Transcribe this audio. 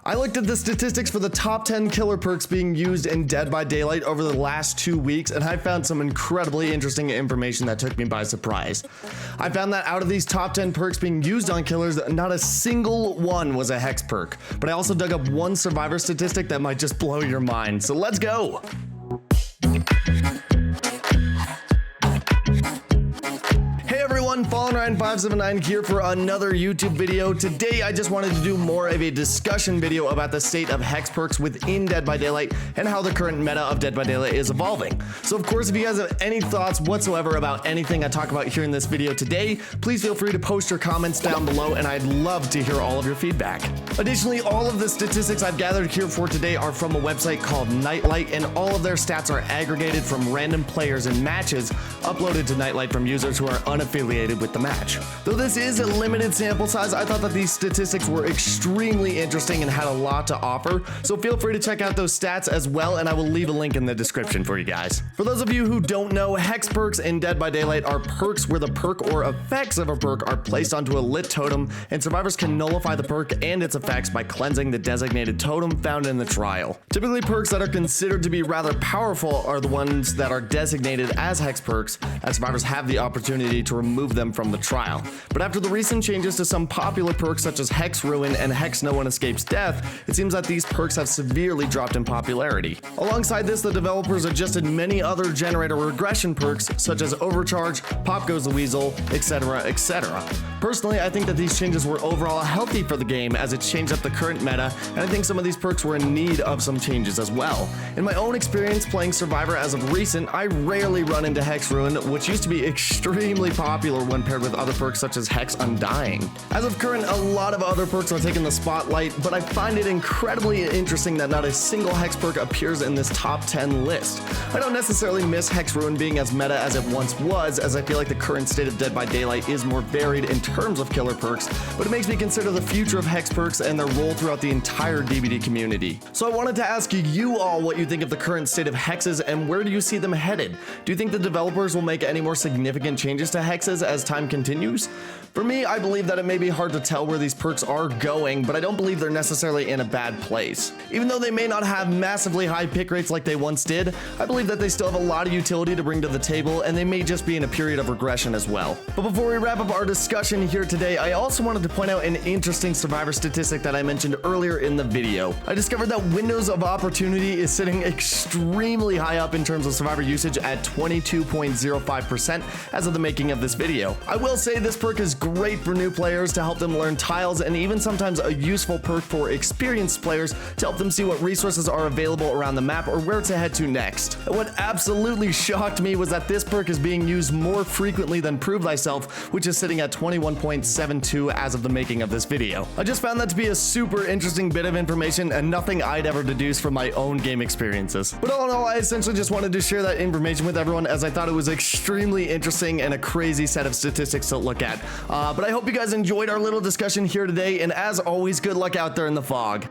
I looked at the statistics for the top 10 killer perks being used in Dead by Daylight over the last 2 weeks, and I found some incredibly interesting information that took me by surprise. I found that out of these top 10 perks being used on killers, not a single one was a hex perk. But I also dug up one survivor statistic that might just blow your mind, so let's go! Fallen Ryan 579 here for another YouTube video. Today I just wanted to do more of a discussion video about the state of hex perks within Dead by Daylight and how the current meta of Dead by Daylight is evolving. So of course, if you guys have any thoughts whatsoever about anything I talk about here in this video today, please feel free to post your comments down below and I'd love to hear all of your feedback. Additionally, all of the statistics I've gathered here for today are from a website called Nightlight, and all of their stats are aggregated from random players and matches uploaded to Nightlight from users who are unaffiliated with the match. Though this is a limited sample size, I thought that these statistics were extremely interesting and had a lot to offer, so feel free to check out those stats as well, and I will leave a link in the description for you guys. For those of you who don't know, hex perks in Dead by Daylight are perks where the perk or effects of a perk are placed onto a lit totem, and survivors can nullify the perk and its effects by cleansing the designated totem found in the trial. Typically, perks that are considered to be rather powerful are the ones that are designated as hex perks, as survivors have the opportunity to remove them from the trial. But after the recent changes to some popular perks such as Hex Ruin and Hex No One Escapes Death, it seems that these perks have severely dropped in popularity. Alongside this, the developers adjusted many other generator regression perks such as Overcharge, Pop Goes the Weasel, etc, etc. Personally, I think that these changes were overall healthy for the game as it changed up the current meta, and I think some of these perks were in need of some changes as well. In my own experience playing Survivor as of recent, I rarely run into Hex Ruin, which used to be extremely popular when paired with other perks such as Hex Undying. As of current, a lot of other perks are taking the spotlight, but I find it incredibly interesting that not a single hex perk appears in this top 10 list. I don't necessarily miss Hex Ruin being as meta as it once was, as I feel like the current state of Dead by Daylight is more varied in terms of killer perks, but it makes me consider the future of hex perks and their role throughout the entire DBD community. So I wanted to ask you all what you think of the current state of hexes and where do you see them headed? Do you think the developers will make any more significant changes to hexes as time continues? For me, I believe that it may be hard to tell where these perks are going, but I don't believe they're necessarily in a bad place. Even though they may not have massively high pick rates like they once did, I believe that they still have a lot of utility to bring to the table, and they may just be in a period of regression as well. But before we wrap up our discussion here today, I also wanted to point out an interesting survivor statistic that I mentioned earlier in the video. I discovered that Windows of Opportunity is sitting extremely high up in terms of survivor usage at 22.05% as of the making of this video. I will say this perk is great for new players to help them learn tiles, and even sometimes a useful perk for experienced players to help them see what resources are available around the map or where to head to next. And what absolutely shocked me was that this perk is being used more frequently than Prove Thyself, which is sitting at 21.72 as of the making of this video. I just found that to be a super interesting bit of information and nothing I'd ever deduce from my own game experiences. But all in all, I essentially just wanted to share that information with everyone as I thought it was extremely interesting and a crazy set of statistics to look at. But I hope you guys enjoyed our little discussion here today, and as always, good luck out there in the fog.